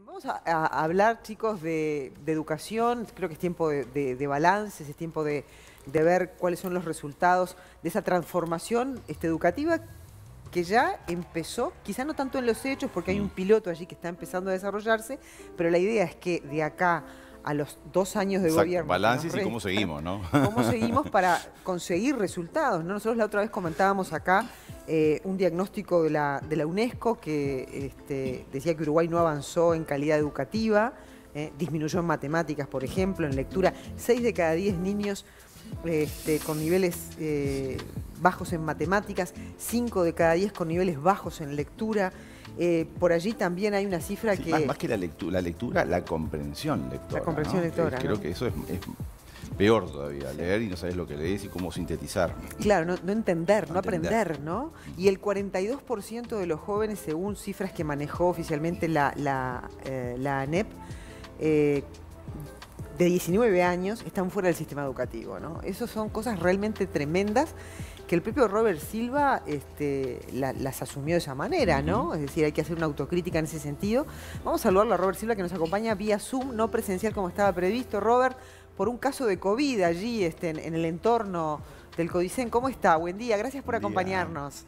Vamos a hablar, chicos, de educación. Creo que es tiempo de balances, es tiempo de ver cuáles son los resultados de esa transformación educativa que ya empezó, quizá no tanto en los hechos, porque hay un piloto allí que está empezando a desarrollarse, pero la idea es que de acá a los 2 años de gobierno... Balances y cómo seguimos, ¿no? ¿Cómo seguimos para conseguir resultados, ¿no? Nosotros la otra vez comentábamos acá un diagnóstico de la UNESCO que decía que Uruguay no avanzó en calidad educativa, disminuyó en matemáticas, por ejemplo, en lectura. 6 de cada 10 niños con niveles bajos en matemáticas, 5 de cada 10 con niveles bajos en lectura. Por allí también hay una cifra sí, que... Más que la lectura, la comprensión lectora. La comprensión, ¿no? Lectora, creo que eso es peor todavía, leer y no sabes lo que lees y cómo sintetizar. Claro, no entender, no aprender, ¿no? Y el 42% de los jóvenes, según cifras que manejó oficialmente la ANEP, de 19 años, están fuera del sistema educativo, ¿no? Esas son cosas realmente tremendas que el propio Robert Silva las asumió de esa manera, ¿no? Es decir, hay que hacer una autocrítica en ese sentido. Vamos a saludarlo a Robert Silva, que nos acompaña vía Zoom, no presencial como estaba previsto. Robert, por un caso de COVID allí en el entorno del Codicen. ¿Cómo está? Buen día, gracias por acompañarnos.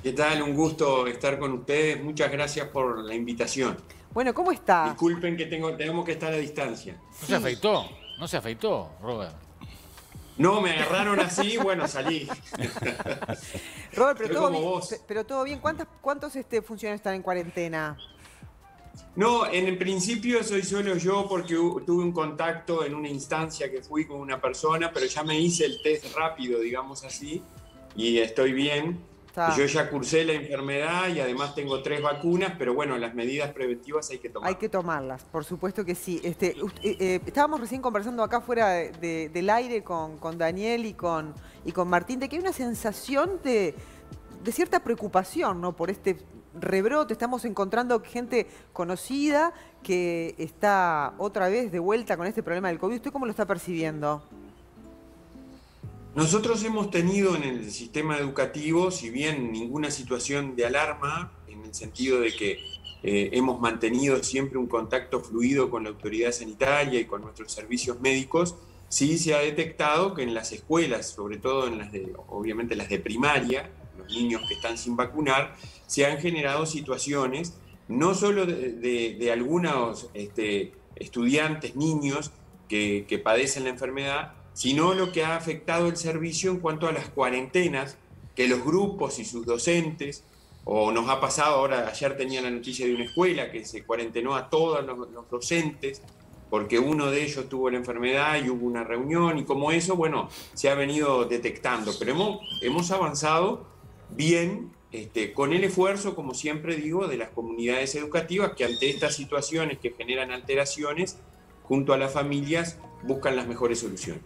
¿Qué tal? Un gusto estar con ustedes. Muchas gracias por la invitación. Bueno, ¿cómo está? Disculpen que tenemos que estar a distancia. Sí. No se afeitó, Robert. No, me agarraron así, bueno, salí. Robert, pero todo bien. ¿Cuántos funcionarios están en cuarentena? No, en el principio soy solo yo porque tuve un contacto en una instancia que fui con una persona, pero ya me hice el test rápido, digamos así, y estoy bien. Yo ya cursé la enfermedad y además tengo 3 vacunas, pero bueno, las medidas preventivas hay que tomarlas. Hay que tomarlas, por supuesto que sí. Estábamos recién conversando acá fuera del aire con Daniel y con Martín, de que hay una sensación de cierta preocupación, ¿no? Por este rebrote. Estamos encontrando gente conocida que está otra vez de vuelta con este problema del COVID. ¿Usted cómo lo está percibiendo? Nosotros hemos tenido en el sistema educativo, si bien ninguna situación de alarma, en el sentido de que hemos mantenido siempre un contacto fluido con la autoridad sanitaria y con nuestros servicios médicos, sí se ha detectado que en las escuelas, sobre todo en obviamente las de primaria, los niños que están sin vacunar, se han generado situaciones, no solo de algunos estudiantes, niños que padecen la enfermedad, sino lo que ha afectado el servicio en cuanto a las cuarentenas, que los grupos y sus docentes, o nos ha pasado ahora, ayer tenía la noticia de una escuela que se cuarentenó a todos los docentes, porque uno de ellos tuvo la enfermedad y hubo una reunión, y como eso, bueno, se ha venido detectando. Pero hemos avanzado bien, con el esfuerzo, como siempre digo, de las comunidades educativas, que ante estas situaciones que generan alteraciones, junto a las familias, buscan las mejores soluciones.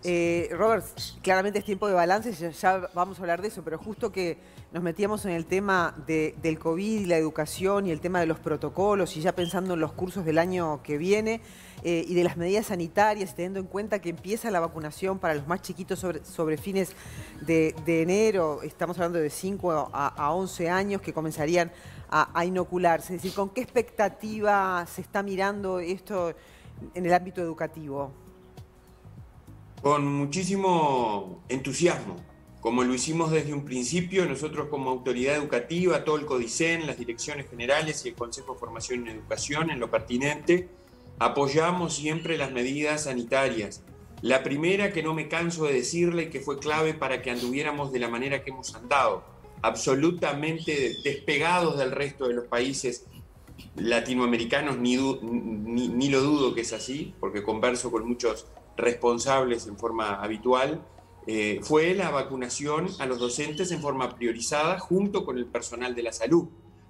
Robert, claramente es tiempo de balance, ya vamos a hablar de eso, pero justo que nos metíamos en el tema del COVID y la educación y el tema de los protocolos y ya pensando en los cursos del año que viene y de las medidas sanitarias, teniendo en cuenta que empieza la vacunación para los más chiquitos sobre fines de enero, estamos hablando de 5 a 11 años que comenzarían a inocularse. Es decir, ¿con qué expectativa se está mirando esto en el ámbito educativo? Con muchísimo entusiasmo, como lo hicimos desde un principio, nosotros como autoridad educativa, todo el Codicen, las direcciones generales y el Consejo de Formación en Educación, en lo pertinente, apoyamos siempre las medidas sanitarias. La primera, que no me canso de decirle, que fue clave para que anduviéramos de la manera que hemos andado, absolutamente despegados del resto de los países latinoamericanos, ni lo dudo que es así, porque converso con muchos responsables en forma habitual, fue la vacunación a los docentes en forma priorizada junto con el personal de la salud.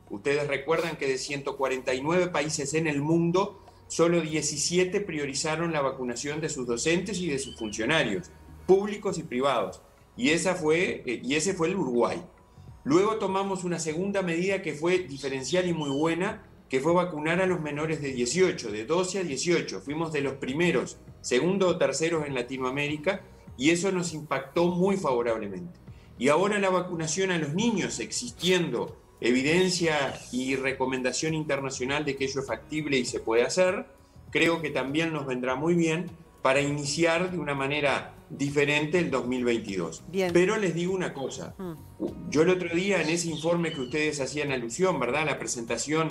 Ustedes recuerdan que de 149 países en el mundo, solo 17 priorizaron la vacunación de sus docentes y de sus funcionarios, públicos y privados. Y ese fue el Uruguay. Luego tomamos una segunda medida que fue diferencial y muy buena, que fue vacunar a los menores de 18, de 12 a 18. Fuimos de los primeros, segundos o terceros en Latinoamérica, y eso nos impactó muy favorablemente. Y ahora la vacunación a los niños, existiendo evidencia y recomendación internacional de que ello es factible y se puede hacer. Creo que también nos vendrá muy bien para iniciar de una manera diferente el 2022. Bien. Pero les digo una cosa, yo el otro día en ese informe que ustedes hacían alusión, ¿verdad? La presentación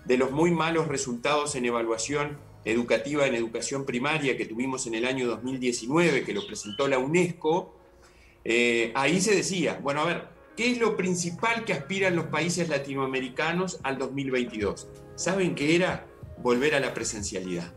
de los muy malos resultados en evaluación educativa en educación primaria que tuvimos en el año 2019, que lo presentó la UNESCO, ahí se decía, bueno, a ver, ¿qué es lo principal que aspiran los países latinoamericanos al 2022? ¿Saben qué era? Volver a la presencialidad.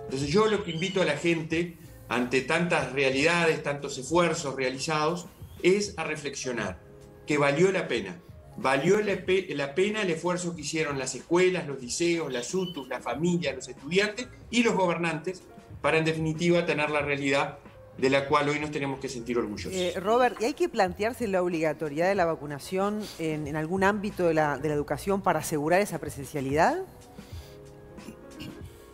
Entonces yo lo que invito a la gente, ante tantas realidades, tantos esfuerzos realizados, es a reflexionar, que valió la pena. Valió la pena el esfuerzo que hicieron las escuelas, los liceos, las UTUs, la familia, los estudiantes y los gobernantes para, en definitiva, tener la realidad de la cual hoy nos tenemos que sentir orgullosos. Robert, ¿y hay que plantearse la obligatoriedad de la vacunación en algún ámbito de la educación para asegurar esa presencialidad?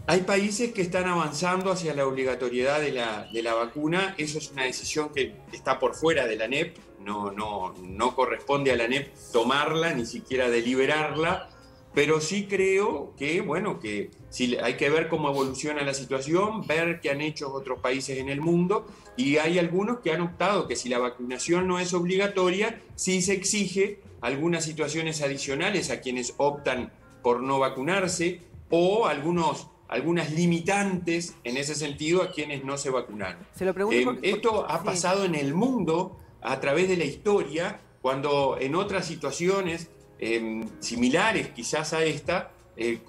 Hay países que están avanzando hacia la obligatoriedad de la vacuna. Eso es una decisión que está por fuera de la ANEP. No corresponde a la ANEP tomarla, ni siquiera deliberarla. Pero sí creo que, bueno, que sí, hay que ver cómo evoluciona la situación, ver qué han hecho otros países en el mundo. Y hay algunos que han optado que si la vacunación no es obligatoria, sí se exige algunas situaciones adicionales a quienes optan por no vacunarse o algunas limitantes en ese sentido a quienes no se vacunaron. Se lo pregunto esto ha pasado en el mundo a través de la historia, cuando en otras situaciones similares quizás a esta,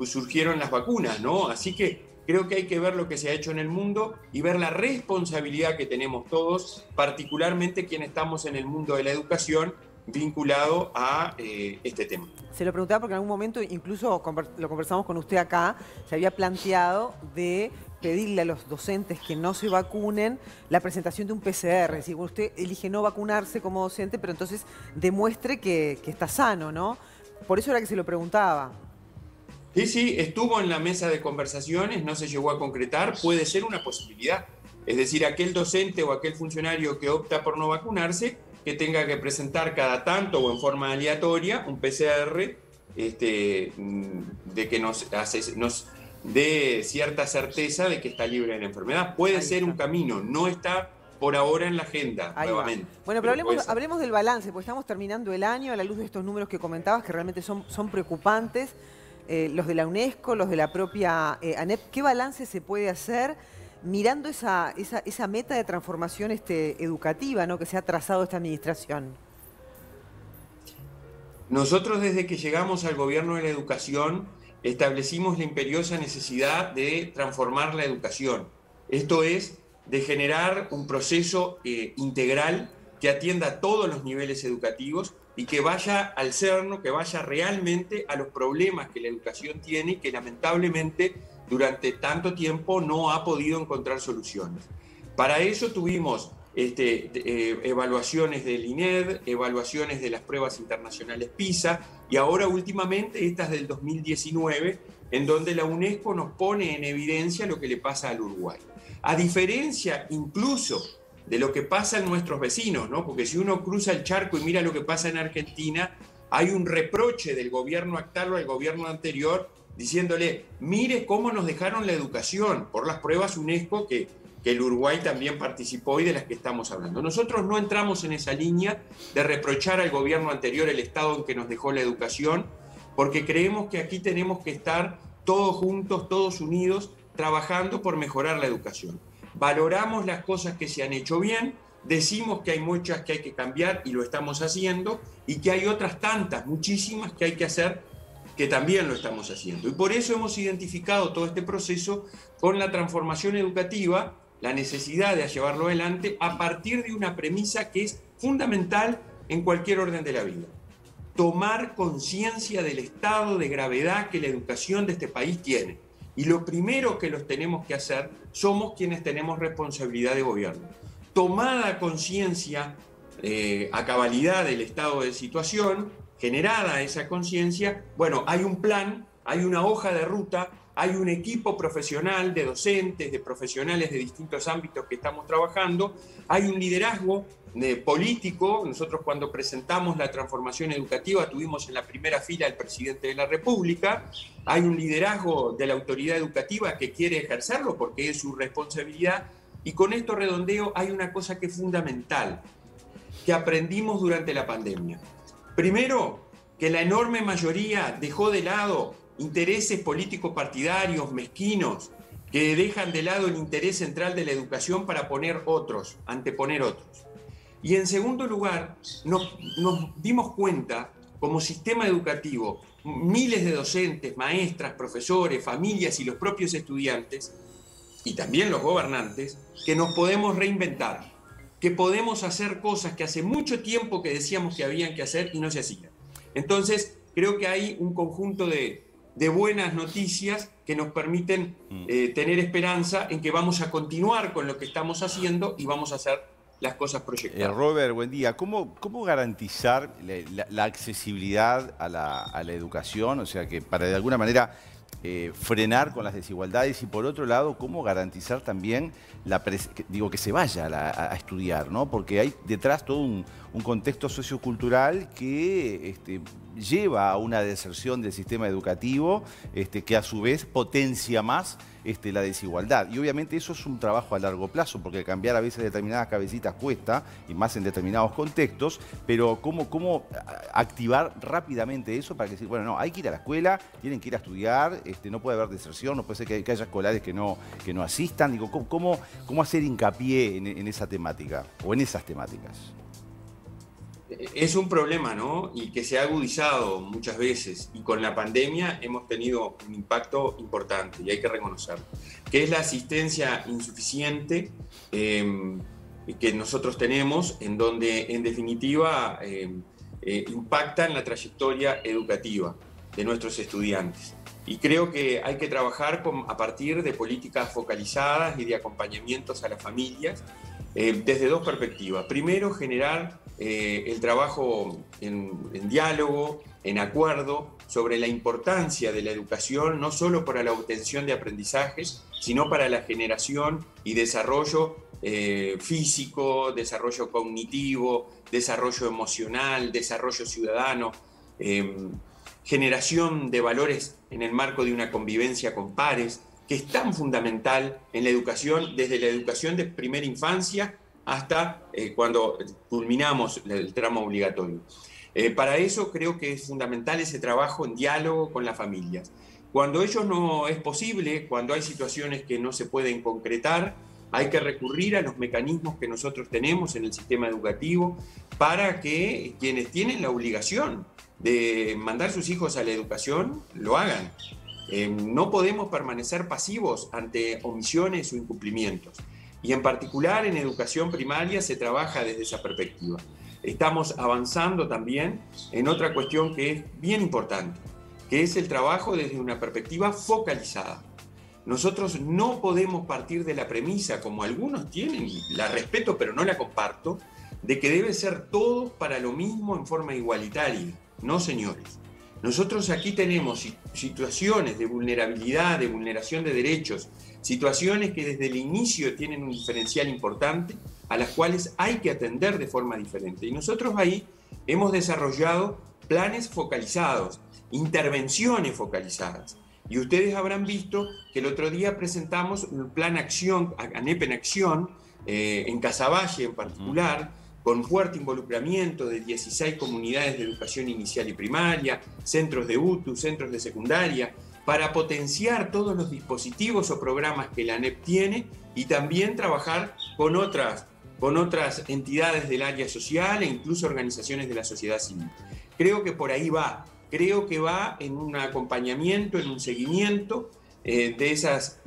surgieron las vacunas, ¿no? Así que creo que hay que ver lo que se ha hecho en el mundo y ver la responsabilidad que tenemos todos, particularmente quienes estamos en el mundo de la educación, vinculado a este tema. Se lo preguntaba porque en algún momento, incluso lo conversamos con usted acá, se había planteado de pedirle a los docentes que no se vacunen la presentación de un PCR. Es decir, usted elige no vacunarse como docente, pero entonces demuestre que está sano, ¿no? Por eso era que se lo preguntaba. Sí, estuvo en la mesa de conversaciones, no se llegó a concretar, puede ser una posibilidad. Es decir, aquel docente o aquel funcionario que opta por no vacunarse, que tenga que presentar cada tanto o en forma aleatoria un PCR de que nos dé cierta certeza de que está libre de la enfermedad. Puede ser un camino, no está por ahora en la agenda nuevamente. Bueno, pero hablemos del balance, porque estamos terminando el año a la luz de estos números que comentabas, que realmente son preocupantes, los de la UNESCO, los de la propia ANEP. ¿Qué balance se puede hacer mirando esa meta de transformación educativa, ¿no?, que se ha trazado esta administración? Nosotros desde que llegamos al gobierno de la educación establecimos la imperiosa necesidad de transformar la educación. Esto es, de generar un proceso integral que atienda a todos los niveles educativos y que vaya al cerno, que vaya realmente a los problemas que la educación tiene y que lamentablemente durante tanto tiempo no ha podido encontrar soluciones. Para eso tuvimos evaluaciones del INED, evaluaciones de las pruebas internacionales PISA y ahora últimamente estas del 2019, en donde la UNESCO nos pone en evidencia lo que le pasa al Uruguay. A diferencia incluso de lo que pasa en nuestros vecinos, ¿no? Porque si uno cruza el charco y mira lo que pasa en Argentina, hay un reproche del gobierno actual al gobierno anterior diciéndole, mire cómo nos dejaron la educación por las pruebas UNESCO que el Uruguay también participó y de las que estamos hablando. Nosotros no entramos en esa línea de reprochar al gobierno anterior el estado en que nos dejó la educación, porque creemos que aquí tenemos que estar todos juntos, todos unidos, trabajando por mejorar la educación. Valoramos las cosas que se han hecho bien, decimos que hay muchas que hay que cambiar y lo estamos haciendo, y que hay otras tantas, muchísimas que hay que hacer, que también lo estamos haciendo. Y por eso hemos identificado todo este proceso con la transformación educativa, la necesidad de llevarlo adelante a partir de una premisa que es fundamental en cualquier orden de la vida. Tomar conciencia del estado de gravedad que la educación de este país tiene. Y lo primero que los tenemos que hacer somos quienes tenemos responsabilidad de gobierno. Tomada conciencia a cabalidad del estado de situación, generada esa conciencia, bueno, hay un plan, hay una hoja de ruta hay un equipo profesional de docentes, de profesionales de distintos ámbitos que estamos trabajando, hay un liderazgo político. Nosotros cuando presentamos la transformación educativa tuvimos en la primera fila al presidente de la República, hay un liderazgo de la autoridad educativa que quiere ejercerlo porque es su responsabilidad, y con esto redondeo, hay una cosa que es fundamental, que aprendimos durante la pandemia. Primero, que la enorme mayoría dejó de lado intereses políticos partidarios mezquinos que dejan de lado el interés central de la educación para anteponer otros. Y en segundo lugar, nos dimos cuenta como sistema educativo, miles de docentes, maestras, profesores, familias y los propios estudiantes, y también los gobernantes, que nos podemos reinventar, que podemos hacer cosas que hace mucho tiempo que decíamos que habían que hacer y no se hacían. Entonces, creo que hay un conjunto de buenas noticias que nos permiten tener esperanza en que vamos a continuar con lo que estamos haciendo y vamos a hacer las cosas proyectadas. Robert, buen día. ¿Cómo garantizar la accesibilidad a la educación? O sea, que para de alguna manera frenar con las desigualdades, y por otro lado, ¿cómo garantizar también que se vaya a estudiar, ¿no? Porque hay detrás todo un contexto sociocultural que lleva a una deserción del sistema educativo que a su vez potencia más la desigualdad. Y obviamente eso es un trabajo a largo plazo, porque cambiar a veces determinadas cabecitas cuesta, y más en determinados contextos, pero ¿cómo activar rápidamente eso para que decir, bueno, no, hay que ir a la escuela, tienen que ir a estudiar, no puede haber deserción, no puede ser que haya escolares que no asistan? Digo, ¿cómo hacer hincapié en esa temática o en esas temáticas? Es un problema, ¿no? Y que se ha agudizado muchas veces, y con la pandemia hemos tenido un impacto importante, y hay que reconocerlo, que es la asistencia insuficiente que nosotros tenemos, en donde en definitiva impacta en la trayectoria educativa de nuestros estudiantes. Y creo que hay que trabajar a partir de políticas focalizadas y de acompañamientos a las familias desde dos perspectivas. Primero, generar el trabajo en diálogo, en acuerdo, sobre la importancia de la educación, no solo para la obtención de aprendizajes, sino para la generación y desarrollo físico, desarrollo cognitivo, desarrollo emocional, desarrollo ciudadano, generación de valores en el marco de una convivencia con pares, que es tan fundamental en la educación, desde la educación de primera infancia hasta cuando culminamos el tramo obligatorio. Para eso creo que es fundamental ese trabajo en diálogo con las familias. Cuando ello no es posible, cuando hay situaciones que no se pueden concretar, hay que recurrir a los mecanismos que nosotros tenemos en el sistema educativo para que quienes tienen la obligación de mandar sus hijos a la educación lo hagan. No podemos permanecer pasivos ante omisiones o incumplimientos. Y en particular en educación primaria se trabaja desde esa perspectiva. Estamos avanzando también en otra cuestión que es bien importante, que es el trabajo desde una perspectiva focalizada. Nosotros no podemos partir de la premisa, como algunos tienen, y la respeto pero no la comparto, de que debe ser todo para lo mismo en forma igualitaria. No, señores. Nosotros aquí tenemos situaciones de vulnerabilidad, de vulneración de derechos, situaciones que desde el inicio tienen un diferencial importante, a las cuales hay que atender de forma diferente. Y nosotros ahí hemos desarrollado planes focalizados, intervenciones focalizadas. Y ustedes habrán visto que el otro día presentamos un plan acción, ANEP en acción, en Casaballe en particular, con fuerte involucramiento de 16 comunidades de educación inicial y primaria, centros de UTU, centros de secundaria, para potenciar todos los dispositivos o programas que la ANEP tiene y también trabajar con otras entidades del área social e incluso organizaciones de la sociedad civil. Creo que por ahí va. Creo que va en un acompañamiento, en un seguimiento de esas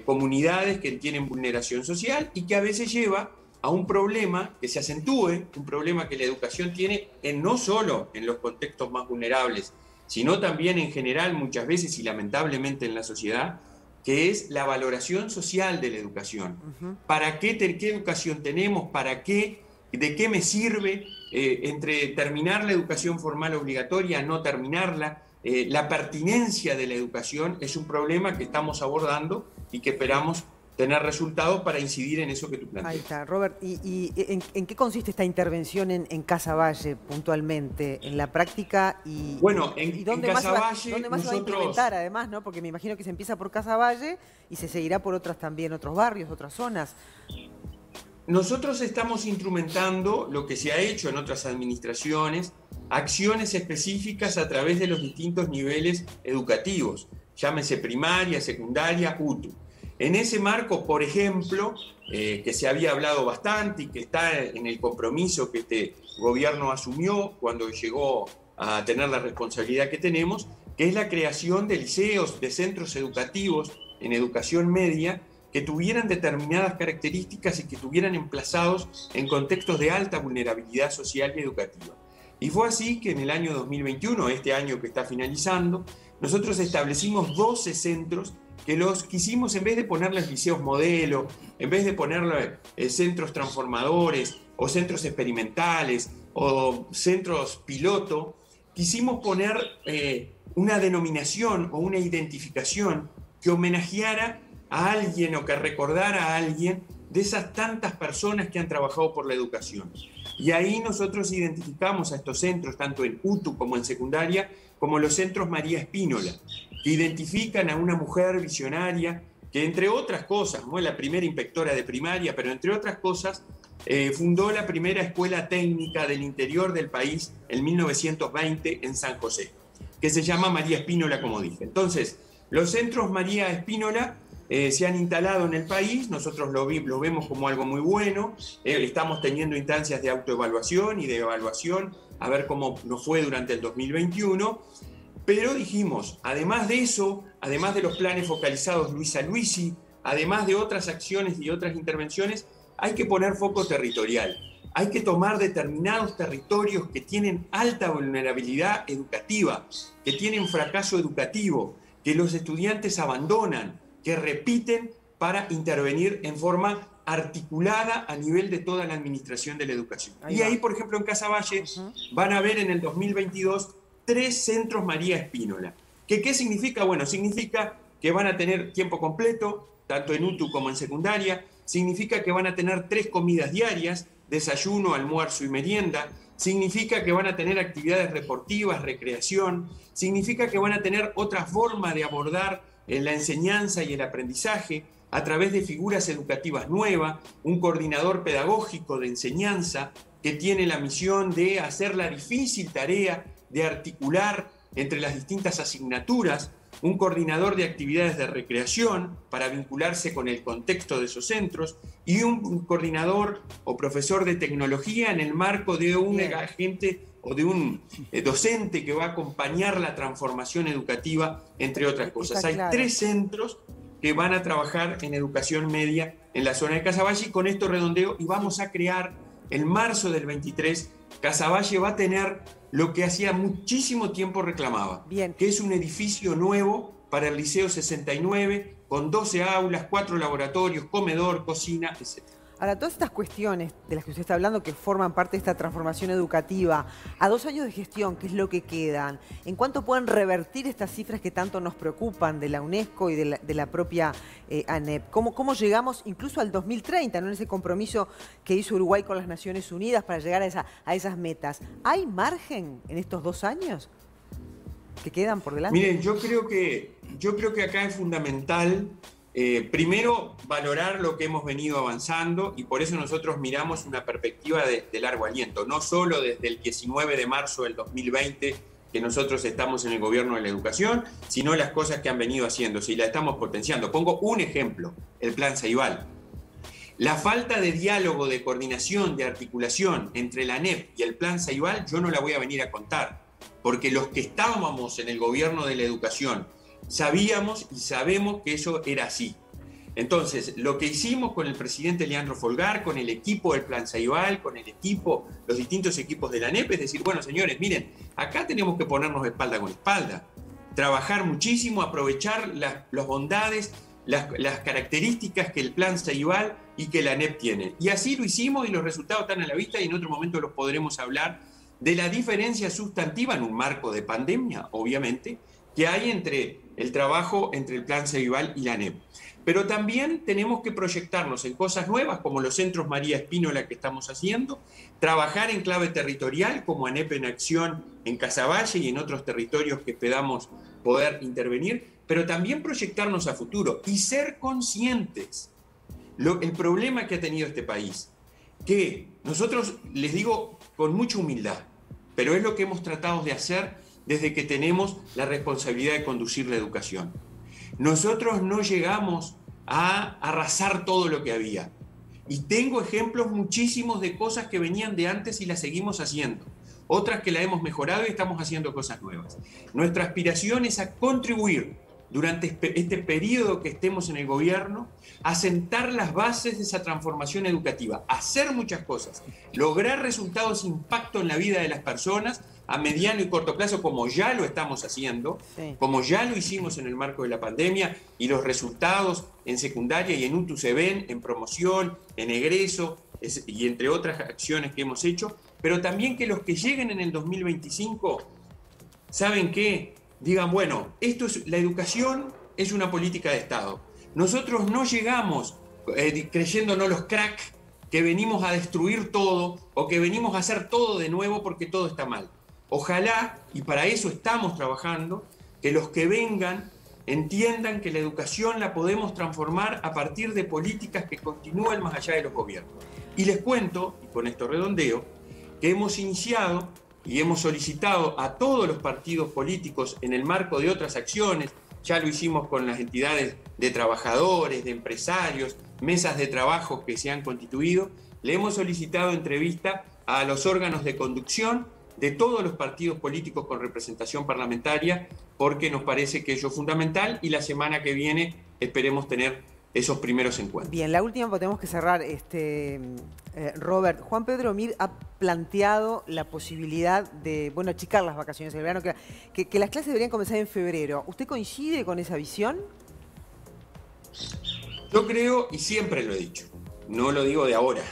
comunidades que tienen vulneración social y que a veces lleva a un problema que se acentúe, un problema que la educación tiene no solo en los contextos más vulnerables, sino también en general muchas veces y lamentablemente en la sociedad, que es la valoración social de la educación. ¿Para qué educación tenemos? ¿Para qué? ¿De qué me sirve entre terminar la educación formal obligatoria, no terminarla? la pertinencia de la educación es un problema que estamos abordando y que esperamos tener resultados para incidir en eso que tú planteas. Ahí está, Robert. ¿Y en qué consiste esta intervención en Casaballe puntualmente, en la práctica? Bueno, ¿y dónde en más Casaballe dónde más se va a implementar además, ¿no? Porque me imagino que se empieza por Casaballe y se seguirá por otras también, otros barrios, otras zonas. Nosotros estamos instrumentando lo que se ha hecho en otras administraciones, acciones específicas a través de los distintos niveles educativos, llámese primaria, secundaria, UTU. En ese marco, por ejemplo, que se había hablado bastante y que está en el compromiso que este gobierno asumió cuando llegó a tener la responsabilidad que tenemos, que es la creación de liceos, de centros educativos en educación media, que tuvieran determinadas características y que estuvieran emplazados en contextos de alta vulnerabilidad social y educativa. Y fue así que en el año 2021, este año que está finalizando, nosotros establecimos 12 centros que los quisimos, en vez de ponerles liceos modelo, en vez de ponerle centros transformadores o centros experimentales o centros piloto, quisimos poner una denominación o una identificación que homenajeara a alguien o que recordara a alguien de esas tantas personas que han trabajado por la educación. Y ahí nosotros identificamos a estos centros, tanto en UTU como en secundaria, como los centros María Espínola, que identifican a una mujer visionaria que, entre otras cosas, no es la primera inspectora de primaria, pero entre otras cosas, fundó la primera escuela técnica del interior del país en 1920 en San José, que se llama María Espínola, como dije. Entonces, los centros María Espínola se han instalado en el país, nosotros lo vemos como algo muy bueno, estamos teniendo instancias de autoevaluación y de evaluación, a ver cómo nos fue durante el 2021, pero dijimos, además de eso, además de los planes focalizados Luisa Luisi, además de otras acciones y otras intervenciones, hay que poner foco territorial, hay que tomar determinados territorios que tienen alta vulnerabilidad educativa, que tienen fracaso educativo, que los estudiantes abandonan, que repiten, para intervenir en forma articulada a nivel de toda la administración de la educación. Y ahí, por ejemplo, en Casaballe, van a ver en el 2022 3 centros María Espínola. ¿Qué significa? Bueno, significa que van a tener tiempo completo, tanto en UTU como en secundaria, significa que van a tener 3 comidas diarias, desayuno, almuerzo y merienda, significa que van a tener actividades deportivas, recreación, significa que van a tener otra forma de abordar la enseñanza y el aprendizaje a través de figuras educativas nuevas, un coordinador pedagógico de enseñanza que tiene la misión de hacer la difícil tarea de articular entre las distintas asignaturas, un coordinador de actividades de recreación para vincularse con el contexto de esos centros y un coordinador o profesor de tecnología en el marco de un agente o de un docente que va a acompañar la transformación educativa, entre otras cosas. Hay 3 centros que van a trabajar en educación media en la zona de Casaballe, y con esto redondeo, y vamos a crear en marzo del 23, Casaballe va a tener lo que hacía muchísimo tiempo reclamaba, que es un edificio nuevo para el Liceo 69, con 12 aulas, 4 laboratorios, comedor, cocina, etc. Ahora, todas estas cuestiones de las que usted está hablando, que forman parte de esta transformación educativa, a 2 años de gestión, ¿qué es lo que quedan? ¿En cuánto pueden revertir estas cifras que tanto nos preocupan de la UNESCO y de la propia ANEP? ¿Cómo llegamos incluso al 2030, ¿no? En ese compromiso que hizo Uruguay con las Naciones Unidas para llegar a esas metas? ¿Hay margen en estos 2 años que quedan por delante? Miren, yo creo que acá es fundamental primero valorar lo que hemos venido avanzando, y por eso nosotros miramos una perspectiva de largo aliento, no solo desde el 19 de marzo del 2020 que nosotros estamos en el gobierno de la educación, sino las cosas que han venido haciéndose y la estamos potenciando. Pongo un ejemplo, el Plan Ceibal. La falta de diálogo, de coordinación, de articulación entre la ANEP y el Plan Ceibal, yo no la voy a venir a contar, porque los que estábamos en el gobierno de la educación sabíamos y sabemos que eso era así. Entonces, lo que hicimos con el presidente Leandro Folgar, con el equipo del Plan Ceibal, con el equipo, los distintos equipos de la ANEP, es decir, bueno, señores, miren, acá tenemos que ponernos espalda con espalda, trabajar muchísimo, aprovechar las bondades, las características que el Plan Ceibal y que la ANEP tiene. Y así lo hicimos y los resultados están a la vista, y en otro momento los podremos hablar de la diferencia sustantiva en un marco de pandemia, obviamente, que hay entre el trabajo entre el Plan Ceibal y la ANEP. Pero también tenemos que proyectarnos en cosas nuevas, como los centros María Espínola que estamos haciendo, trabajar en clave territorial, como ANEP en acción en Casaballe y en otros territorios que esperamos poder intervenir, pero también proyectarnos a futuro y ser conscientes el problema que ha tenido este país, que nosotros, les digo con mucha humildad, pero es lo que hemos tratado de hacer desde que tenemos la responsabilidad de conducir la educación. Nosotros no llegamos a arrasar todo lo que había. Y tengo ejemplos muchísimos de cosas que venían de antes y las seguimos haciendo. Otras que la hemos mejorado y estamos haciendo cosas nuevas. Nuestra aspiración es a contribuir durante este periodo que estemos en el gobierno, a sentar las bases de esa transformación educativa, hacer muchas cosas, lograr resultados, impacto en la vida de las personas a mediano y corto plazo, como ya lo estamos haciendo, sí, como ya lo hicimos en el marco de la pandemia, y los resultados en secundaria y en UTU se ven, en promoción, en egreso, y entre otras acciones que hemos hecho, pero también que los que lleguen en el 2025, ¿saben qué? Digan, bueno, la educación es una política de Estado. Nosotros no llegamos creyéndonos los crack que venimos a destruir todo o que venimos a hacer todo de nuevo porque todo está mal. Ojalá, y para eso estamos trabajando, que los que vengan entiendan que la educación la podemos transformar a partir de políticas que continúen más allá de los gobiernos. Y les cuento, y con esto redondeo, que hemos iniciado y hemos solicitado a todos los partidos políticos en el marco de otras acciones, ya lo hicimos con las entidades de trabajadores, de empresarios, mesas de trabajo que se han constituido, le hemos solicitado entrevista a los órganos de conducción de todos los partidos políticos con representación parlamentaria, porque nos parece que eso es fundamental y la semana que viene esperemos tener esos primeros encuentros. Bien, la última, porque tenemos que cerrar, Robert. Juan Pedro Mir ha planteado la posibilidad de, bueno, achicar las vacaciones del verano, que las clases deberían comenzar en febrero. ¿Usted coincide con esa visión? Yo creo, y siempre lo he dicho, no lo digo de ahora,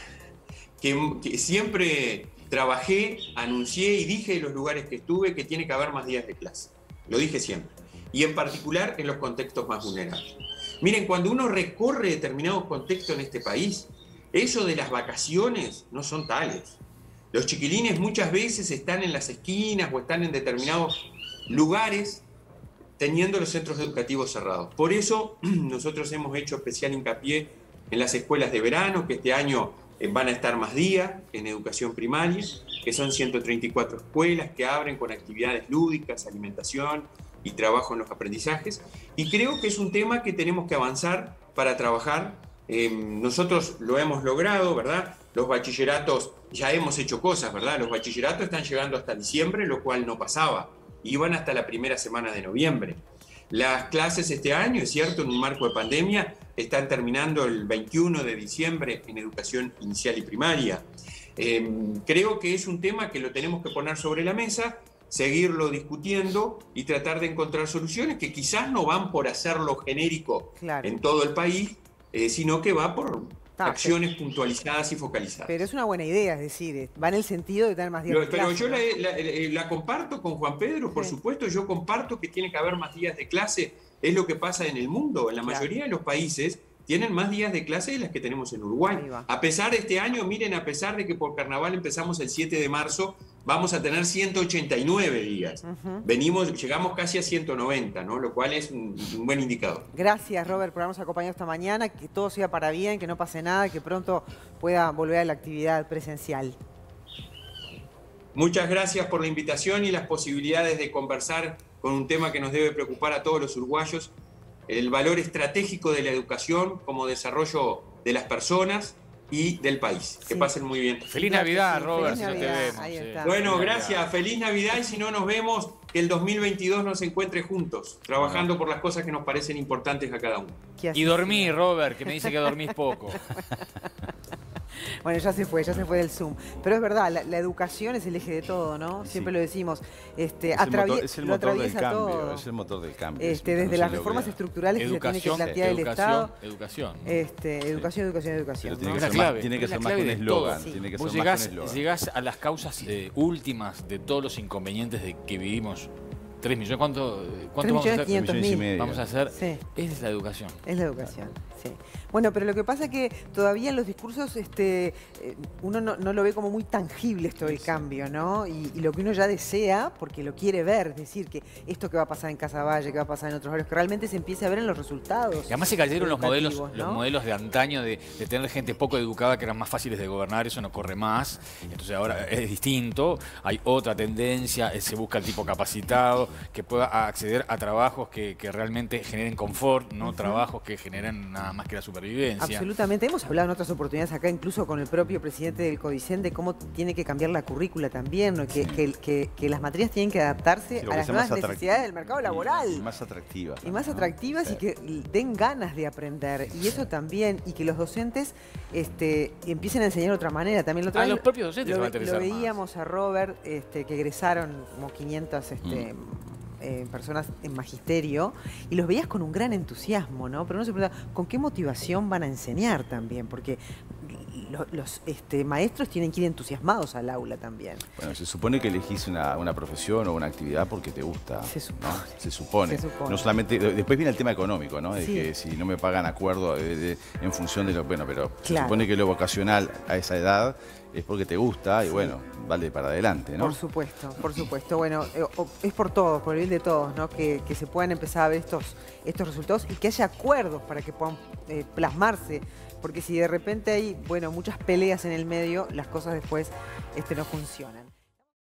que siempre trabajé, anuncié y dije en los lugares que estuve que tiene que haber más días de clase. Lo dije siempre. Y en particular en los contextos más vulnerables. Miren, cuando uno recorre determinados contextos en este país, eso de las vacaciones no son tales. Los chiquilines muchas veces están en las esquinas o están en determinados lugares teniendo los centros educativos cerrados. Por eso nosotros hemos hecho especial hincapié en las escuelas de verano, que este año van a estar más días en educación primaria, que son 134 escuelas que abren con actividades lúdicas, alimentación y trabajo en los aprendizajes. Y creo que es un tema que tenemos que avanzar para trabajar. Nosotros lo hemos logrado, ¿verdad? Los bachilleratos, ya hemos hecho cosas, ¿verdad? Los bachilleratos están llegando hasta diciembre, lo cual no pasaba. Iban hasta la primera semana de noviembre. Las clases este año, es cierto, en un marco de pandemia, están terminando el 21 de diciembre en educación inicial y primaria. Creo que es un tema que lo tenemos que poner sobre la mesa, seguirlo discutiendo y tratar de encontrar soluciones que quizás no van por hacerlo genérico, claro, en todo el país, sino que va por acciones puntualizadas y focalizadas. Pero es una buena idea, es decir, va en el sentido de tener más días de clase. Pero yo la comparto con Juan Pedro, por supuesto, yo comparto que tiene que haber más días de clase, es lo que pasa en el mundo, en la mayoría de los países tienen más días de clase de las que tenemos en Uruguay. A pesar de este año, miren, a pesar de que por carnaval empezamos el 7 de marzo, vamos a tener 189 días. Llegamos casi a 190, ¿no? Lo cual es un buen indicador. Gracias, Robert, por habernos acompañado esta mañana. Que todo sea para bien, que no pase nada, que pronto pueda volver a la actividad presencial. Muchas gracias por la invitación y las posibilidades de conversar con un tema que nos debe preocupar a todos los uruguayos, el valor estratégico de la educación como desarrollo de las personas y del país. Que pasen muy bien. Feliz Navidad, Robert, si no te vemos. Ahí está. Bueno, gracias. Feliz Navidad y si no nos vemos, que el 2022 nos encuentre juntos, trabajando por las cosas que nos parecen importantes a cada uno. Y dormí, Robert, que me dice que dormís poco. Bueno, ya se fue del Zoom. Pero es verdad, la educación es el eje de todo, ¿no? Siempre lo decimos. Es el motor del cambio, todo. es el motor del cambio. Desde las reformas estructurales que se tiene que plantear el Estado. Educación. Educación. Pero clave. Tiene que ser más clave que un de eslogan. todo. Tiene que Vos ser más que un eslogan. llegás a las causas últimas de todos los inconvenientes de que vivimos. 3 millones, ¿cuánto vamos a hacer? 3.500.000. Vamos a hacer, Sí. es la educación. Es la educación, sí. Bueno, pero lo que pasa es que todavía en los discursos uno no lo ve como muy tangible esto del cambio, ¿no? Y lo que uno ya desea, porque lo quiere ver, es decir, que esto que va a pasar en Casaballe, que va a pasar en otros barrios, que realmente se empiece a ver en los resultados. Y además se cayeron los ¿no? modelos de antaño de tener gente poco educada que eran más fáciles de gobernar, eso no corre más. Entonces ahora es distinto, hay otra tendencia, se busca el tipo capacitado, que pueda acceder a trabajos que realmente generen confort, no trabajos que generen nada más que la supervivencia. Absolutamente. Hemos hablado en otras oportunidades acá, incluso con el propio presidente del CODICEN, de cómo tiene que cambiar la currícula también, ¿no? Que las materias tienen que adaptarse a las nuevas necesidades del mercado laboral. Y más atractivas. Y más atractivas, y que den ganas de aprender. Y eso también, y que los docentes empiecen a enseñar de otra manera. También los propios docentes se van a interesar lo veíamos más. a Robert, que egresaron como 500 personas en magisterio, y los veías con un gran entusiasmo, ¿no? Pero uno se pregunta, ¿con qué motivación van a enseñar también? Porque los maestros tienen que ir entusiasmados al aula también. Bueno, se supone que elegís una profesión o una actividad porque te gusta. Se supone. ¿no? Se supone. No solamente, después viene el tema económico, ¿no? De que si no me pagan acuerdo en función de lo... Bueno, pero se supone que lo vocacional a esa edad es porque te gusta y bueno, vale para adelante, ¿no? Por supuesto, por supuesto. Bueno, es por todos, por el bien de todos, ¿no? Que se puedan empezar a ver estos resultados y que haya acuerdos para que puedan plasmarse. Porque si de repente hay, bueno, muchas peleas en el medio, las cosas después no funcionan.